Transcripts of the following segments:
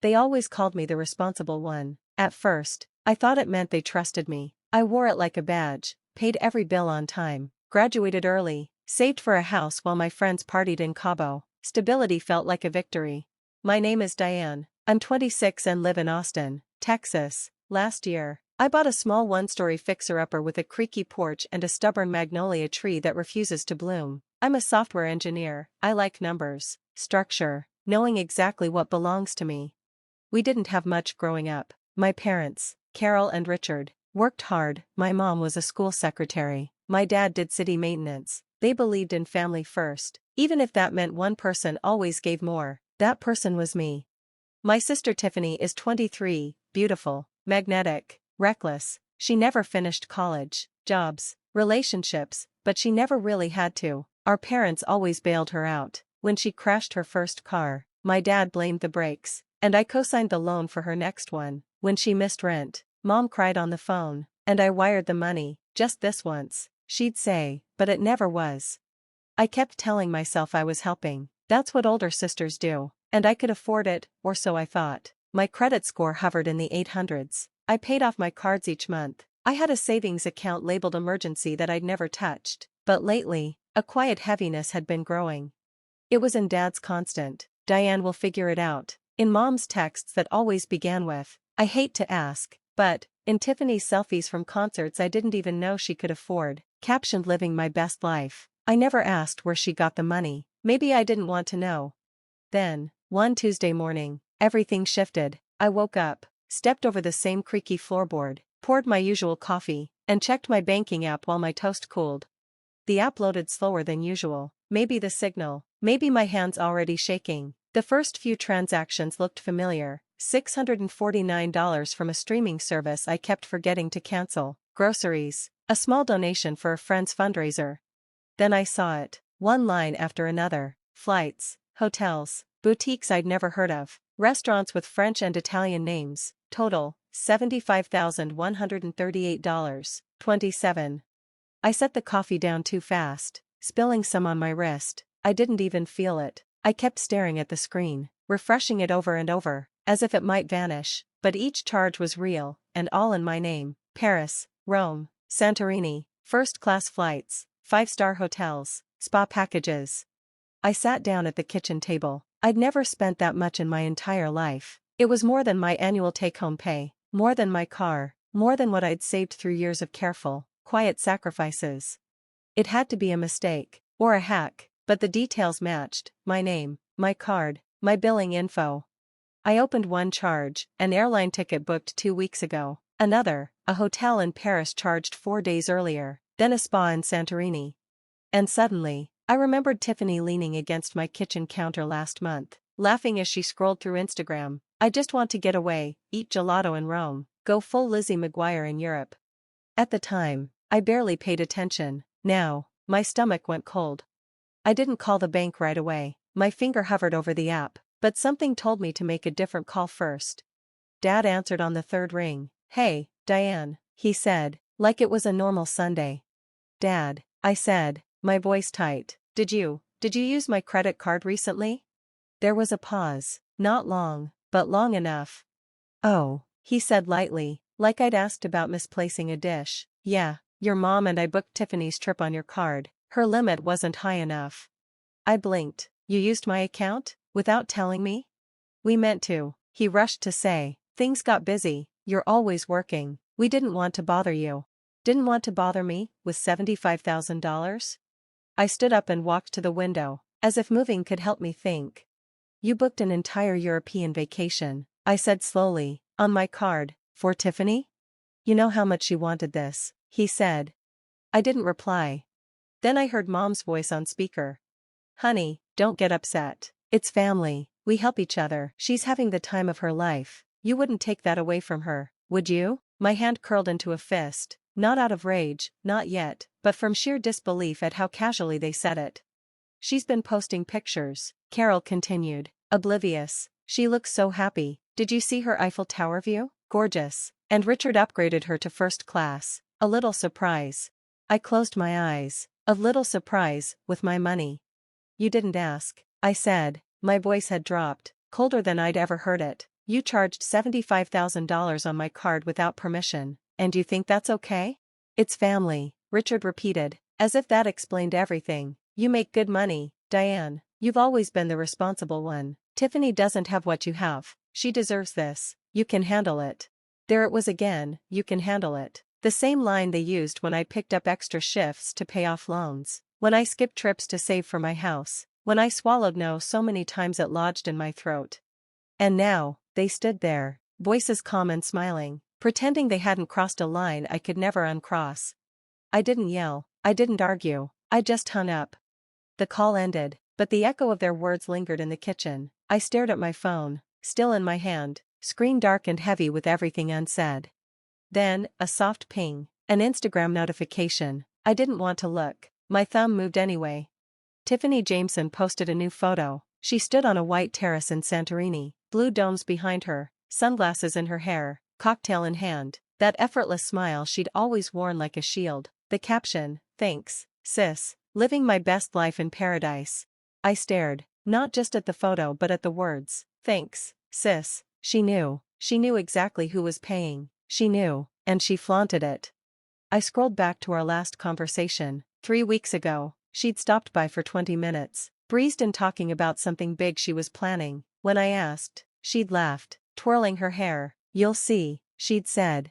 They always called me the responsible one. At first, I thought it meant they trusted me. I wore it like a badge, paid every bill on time, graduated early, saved for a house while my friends partied in Cabo. Stability felt like a victory. My name is Diane. I'm 26 and live in Austin, Texas. Last year, I bought a small one-story fixer-upper with a creaky porch and a stubborn magnolia tree that refuses to bloom. I'm a software engineer. I like numbers, structure, knowing exactly what belongs to me. We didn't have much growing up. My parents, Carol and Richard, worked hard. My mom was a school secretary. My dad did city maintenance. They believed in family first. Even if that meant one person always gave more, that person was me. My sister Tiffany is 23, beautiful, magnetic, reckless. She never finished college, jobs, relationships, but she never really had to. Our parents always bailed her out. When she crashed her first car, my dad blamed the brakes, and I co-signed the loan for her next one. When she missed rent, Mom cried on the phone, and I wired the money, just this once, she'd say, but it never was. I kept telling myself I was helping. That's what older sisters do, and I could afford it, or so I thought. My credit score hovered in the 800s. I paid off my cards each month. I had a savings account labeled emergency that I'd never touched, but lately, a quiet heaviness had been growing. It was in Dad's constant, "Diane will figure it out," in Mom's texts that always began with, "I hate to ask," but, in Tiffany's selfies from concerts I didn't even know she could afford, captioned "Living my best life." I never asked where she got the money. Maybe I didn't want to know. Then, one Tuesday morning, everything shifted. I woke up, stepped over the same creaky floorboard, poured my usual coffee, and checked my banking app while my toast cooled. The app loaded slower than usual. Maybe the signal, maybe my hands already shaking. The first few transactions looked familiar. $649 from a streaming service I kept forgetting to cancel. Groceries, a small donation for a friend's fundraiser. Then I saw it, one line after another. Flights, hotels, boutiques I'd never heard of, restaurants with French and Italian names. Total, $75,138.27. I set the coffee down too fast, spilling some on my wrist. I didn't even feel it. I kept staring at the screen, refreshing it over and over, as if it might vanish, but each charge was real, and all in my name. Paris, Rome, Santorini, first-class flights, 5-star hotels, spa packages. I sat down at the kitchen table. I'd never spent that much in my entire life. It was more than my annual take-home pay, more than my car, more than what I'd saved through years of careful, quiet sacrifices. It had to be a mistake, or a hack, but the details matched: my name, my card, my billing info. I opened one charge, an airline ticket booked 2 weeks ago, another, a hotel in Paris charged 4 days earlier, then a spa in Santorini. And suddenly, I remembered Tiffany leaning against my kitchen counter last month, laughing as she scrolled through Instagram. I just want to get away, eat gelato in Rome, go full Lizzie McGuire in Europe. At the time, I barely paid attention. Now, my stomach went cold. I didn't call the bank right away. My finger hovered over the app, but something told me to make a different call first. Dad answered on the third ring. "Hey, Diane," he said, like it was a normal Sunday. "Dad," I said, my voice tight, Did you use my credit card recently?" There was a pause, not long, but long enough. "Oh," he said lightly, like I'd asked about misplacing a dish. "Yeah, your mom and I booked Tiffany's trip on your card. Her limit wasn't high enough." I blinked. "You used my account? Without telling me?" "We meant to," he rushed to say. "Things got busy. You're always working. We didn't want to bother you." "Didn't want to bother me, with $75,000? I stood up and walked to the window, as if moving could help me think. "You booked an entire European vacation," I said slowly, "on my card, for Tiffany? You know how much she wanted this," he said. I didn't reply. Then I heard Mom's voice on speaker. "Honey, don't get upset. It's family, we help each other. She's having the time of her life. You wouldn't take that away from her, would you?" My hand curled into a fist, not out of rage, not yet, but from sheer disbelief at how casually they said it. "She's been posting pictures," Carol continued, oblivious. "She looks so happy. Did you see her Eiffel Tower view? Gorgeous. And Richard upgraded her to first class. A little surprise." I closed my eyes. "A little surprise, with my money." "You didn't ask," I said. My voice had dropped, colder than I'd ever heard it. You charged $75,000 on my card without permission, and you think that's okay? It's family, Richard repeated, as if that explained everything. You make good money, Diane. You've always been the responsible one. Tiffany doesn't have what you have. She deserves this. You can handle it. There it was again, you can handle it. The same line they used when I picked up extra shifts to pay off loans, when I skipped trips to save for my house, when I swallowed no so many times it lodged in my throat. And now, they stood there, voices calm and smiling, pretending they hadn't crossed a line I could never uncross. I didn't yell, I didn't argue, I just hung up. The call ended, but the echo of their words lingered in the kitchen. I stared at my phone, still in my hand, screen dark and heavy with everything unsaid. Then, a soft ping, an Instagram notification. I didn't want to look. My thumb moved anyway. Tiffany Jameson posted a new photo. She stood on a white terrace in Santorini, blue domes behind her, sunglasses in her hair, cocktail in hand, that effortless smile she'd always worn like a shield. The caption, "Thanks, sis, living my best life in paradise." I stared, not just at the photo but at the words, "Thanks, sis." She knew exactly who was paying. She knew, and she flaunted it. I scrolled back to our last conversation. 3 weeks ago, she'd stopped by for 20 minutes, breezed in talking about something big she was planning. When I asked, she'd laughed, twirling her hair. "You'll see," she'd said.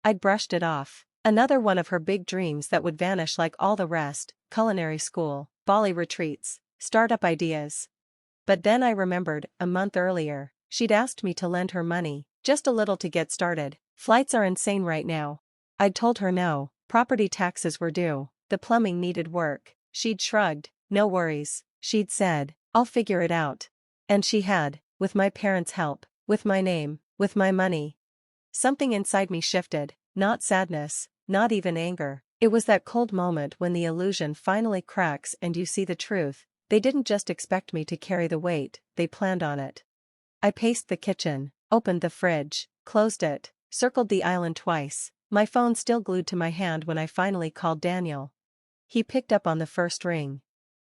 I'd brushed it off. Another one of her big dreams that would vanish like all the rest: culinary school, Bali retreats, startup ideas. But then I remembered, a month earlier, she'd asked me to lend her money, just a little to get started. Flights are insane right now. I'd told her no, property taxes were due, the plumbing needed work. She'd shrugged. "No worries," she'd said, "I'll figure it out." And she had, with my parents' help, with my name, with my money. Something inside me shifted, not sadness, not even anger. It was that cold moment when the illusion finally cracks and you see the truth. They didn't just expect me to carry the weight, they planned on it. I paced the kitchen, opened the fridge, closed it, circled the island twice, my phone still glued to my hand when I finally called Daniel. He picked up on the first ring.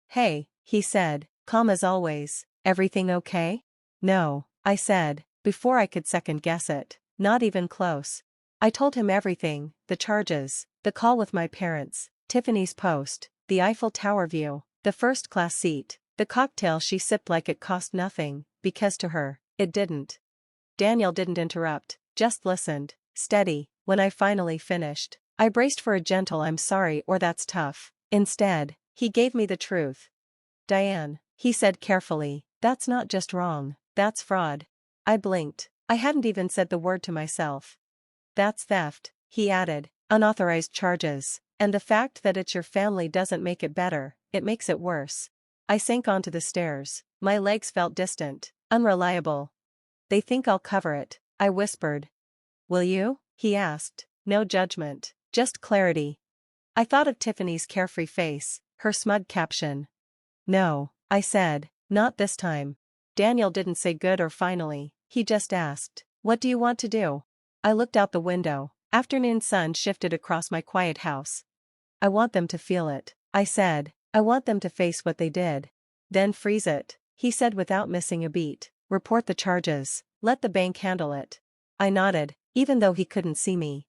"Hey," he said, calm as always, "everything okay?" "No," I said, before I could second guess it, "not even close." I told him everything: the charges, the call with my parents, Tiffany's post, the Eiffel Tower view, the first-class seat, the cocktail she sipped like it cost nothing, because to her, it didn't. Daniel didn't interrupt, just listened, steady. When I finally finished, I braced for a gentle "I'm sorry" or "that's tough." Instead, he gave me the truth. "Diane," he said carefully, "that's not just wrong, that's fraud." I blinked. I hadn't even said the word to myself. "That's theft," he added, "unauthorized charges. And the fact that it's your family doesn't make it better, it makes it worse." I sank onto the stairs. My legs felt distant, unreliable. "They think I'll cover it," I whispered. "Will you?" he asked. No judgment, just clarity. I thought of Tiffany's carefree face, her smug caption. "No," I said, "not this time." Daniel didn't say good or finally, he just asked, "What do you want to do?" I looked out the window. Afternoon sun shifted across my quiet house. "I want them to feel it," I said. "I want them to face what they did. Then freeze it," he said without missing a beat. "Report the charges. Let the bank handle it." I nodded, even though he couldn't see me.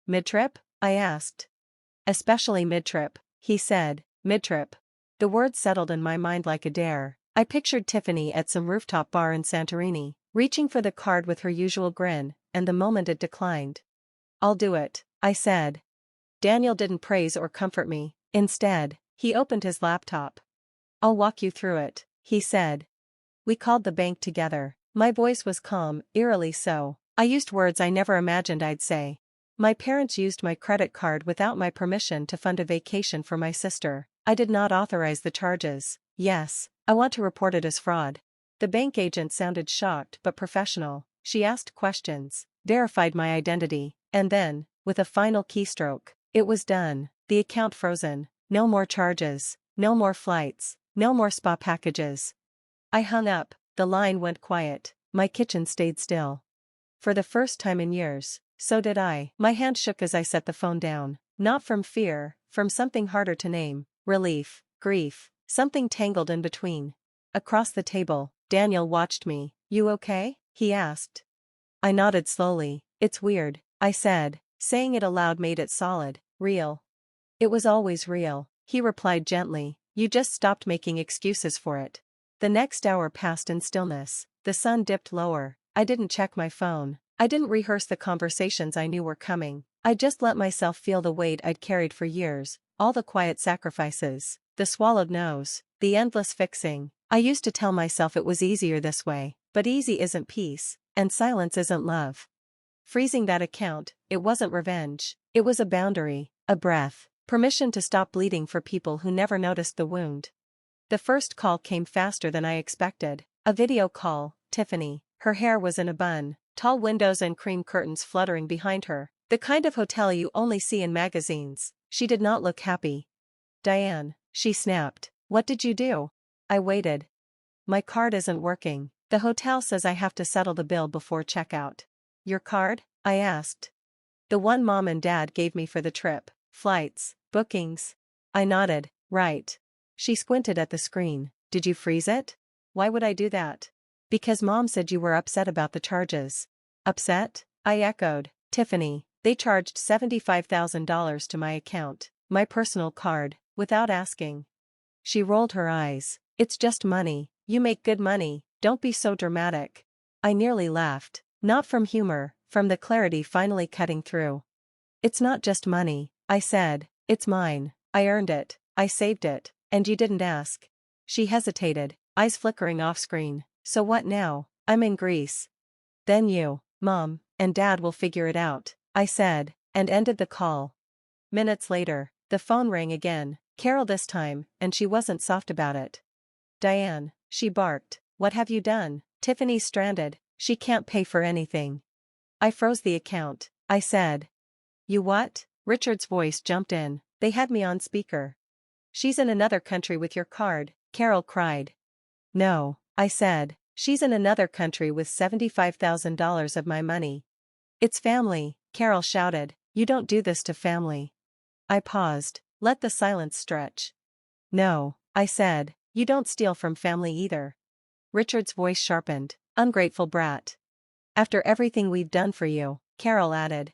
"Mid-trip?" I asked. "Especially mid-trip," he said. "Mid-trip." The word settled in my mind like a dare. I pictured Tiffany at some rooftop bar in Santorini, reaching for the card with her usual grin, and the moment it declined. "I'll do it," I said. Daniel didn't praise or comfort me. Instead, he opened his laptop. "I'll walk you through it," he said. We called the bank together. My voice was calm, eerily so. I used words I never imagined I'd say. My parents used my credit card without my permission to fund a vacation for my sister. I did not authorize the charges. Yes, I want to report it as fraud. The bank agent sounded shocked but professional. She asked questions, verified my identity, and then, with a final keystroke, it was done. The account frozen. No more charges, no more flights, no more spa packages. I hung up, the line went quiet, my kitchen stayed still. For the first time in years, so did I. My hand shook as I set the phone down. Not from fear, from something harder to name. Relief, grief, something tangled in between. Across the table, Daniel watched me. "You okay?" he asked. I nodded slowly. It's weird, I said. Saying it aloud made it solid. Real. It was always real, he replied gently. You just stopped making excuses for it. The next hour passed in stillness. The sun dipped lower. I didn't check my phone. I didn't rehearse the conversations I knew were coming. I just let myself feel the weight I'd carried for years, all the quiet sacrifices, the swallowed no's, the endless fixing. I used to tell myself it was easier this way, but easy isn't peace, and silence isn't love. Freezing that account, it wasn't revenge. It was a boundary, a breath, permission to stop bleeding for people who never noticed the wound. The first call came faster than I expected. A video call. Tiffany. Her hair was in a bun, tall windows and cream curtains fluttering behind her. The kind of hotel you only see in magazines. She did not look happy. Diane, she snapped. What did you do? I waited. My card isn't working. The hotel says I have to settle the bill before checkout. Your card? I asked. The one mom and dad gave me for the trip. Flights, bookings. I nodded. Right. She squinted at the screen. Did you freeze it? Why would I do that? Because mom said you were upset about the charges. Upset? I echoed. Tiffany, they charged $75,000 to my account, my personal card, without asking. She rolled her eyes. It's just money. You make good money, don't be so dramatic. I nearly laughed. Not from humor, from the clarity finally cutting through. It's not just money, I said. It's mine. I earned it. I saved it. And you didn't ask. She hesitated, eyes flickering off screen. So what now? I'm in Greece. Then you, Mom, and Dad will figure it out, I said, and ended the call. Minutes later, the phone rang again, Carol this time, and she wasn't soft about it. Diane, she barked, what have you done? Tiffany's stranded, she can't pay for anything. I froze the account, I said. You what? Richard's voice jumped in, they had me on speaker. She's in another country with your card, Carol cried. No, I said, she's in another country with $75,000 of my money. It's family, Carol shouted, you don't do this to family. I paused, let the silence stretch. No, I said, you don't steal from family either. Richard's voice sharpened, ungrateful brat. After everything we've done for you, Carol added.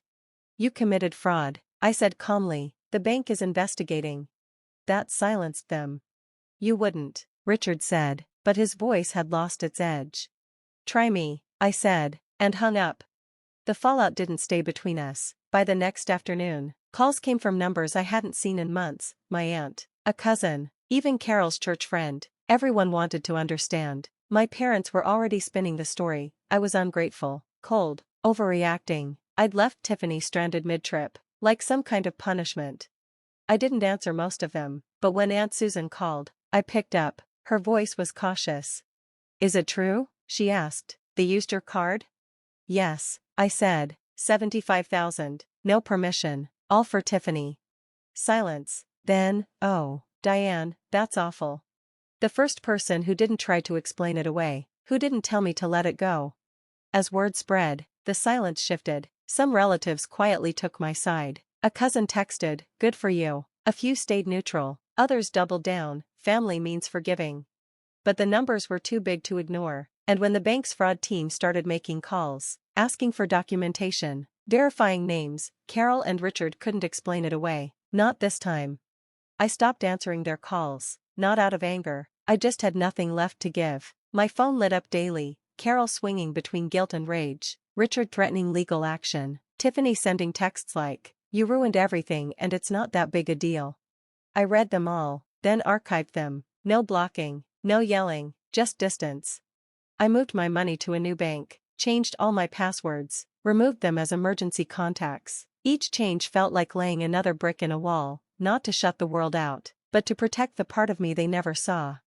You committed fraud, I said calmly, the bank is investigating. That silenced them. You wouldn't, Richard said, but his voice had lost its edge. Try me, I said, and hung up. The fallout didn't stay between us. By the next afternoon, calls came from numbers I hadn't seen in months, my aunt, a cousin, even Carol's church friend. Everyone wanted to understand. My parents were already spinning the story. I was ungrateful, cold, overreacting. I'd left Tiffany stranded mid-trip, like some kind of punishment. I didn't answer most of them, but when Aunt Susan called, I picked up. Her voice was cautious. Is it true? She asked. They used your card? Yes, I said. 75,000, no permission, all for Tiffany. Silence. Then, oh, Diane, that's awful. The first person who didn't try to explain it away, who didn't tell me to let it go. As word spread, the silence shifted. Some relatives quietly took my side. A cousin texted, good for you. A few stayed neutral, others doubled down, family means forgiving. But the numbers were too big to ignore, and when the bank's fraud team started making calls, asking for documentation, verifying names, Carol and Richard couldn't explain it away. Not this time. I stopped answering their calls, not out of anger, I just had nothing left to give. My phone lit up daily, Carol swinging between guilt and rage, Richard threatening legal action, Tiffany sending texts like, you ruined everything and it's not that big a deal. I read them all, then archived them. No blocking, no yelling, just distance. I moved my money to a new bank, changed all my passwords, removed them as emergency contacts. Each change felt like laying another brick in a wall, not to shut the world out, but to protect the part of me they never saw.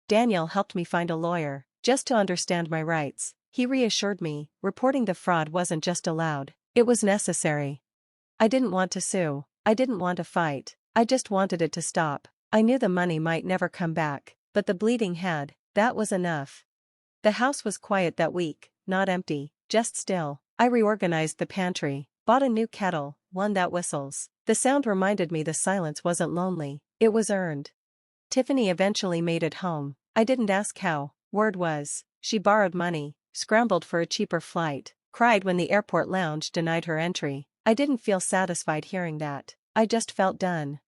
Daniel helped me find a lawyer, just to understand my rights. He reassured me, reporting the fraud wasn't just allowed, it was necessary. I didn't want to sue, I didn't want to fight, I just wanted it to stop. I knew the money might never come back, but the bleeding had, that was enough. The house was quiet that week, not empty, just still. I reorganized the pantry, bought a new kettle, one that whistles. The sound reminded me the silence wasn't lonely, it was earned. Tiffany eventually made it home. I didn't ask how. Word was, she borrowed money, scrambled for a cheaper flight, cried when the airport lounge denied her entry. I didn't feel satisfied hearing that. I just felt done.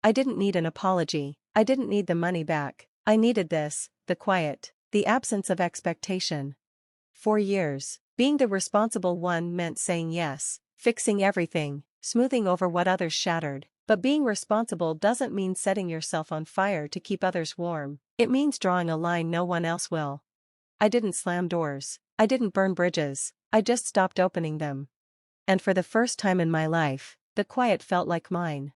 I didn't need an apology. I didn't need the money back. I needed this, the quiet, the absence of expectation. For years, being the responsible one meant saying yes, fixing everything, smoothing over what others shattered. But being responsible doesn't mean setting yourself on fire to keep others warm. It means drawing a line no one else will. I didn't slam doors. I didn't burn bridges. I just stopped opening them. And for the first time in my life, the quiet felt like mine.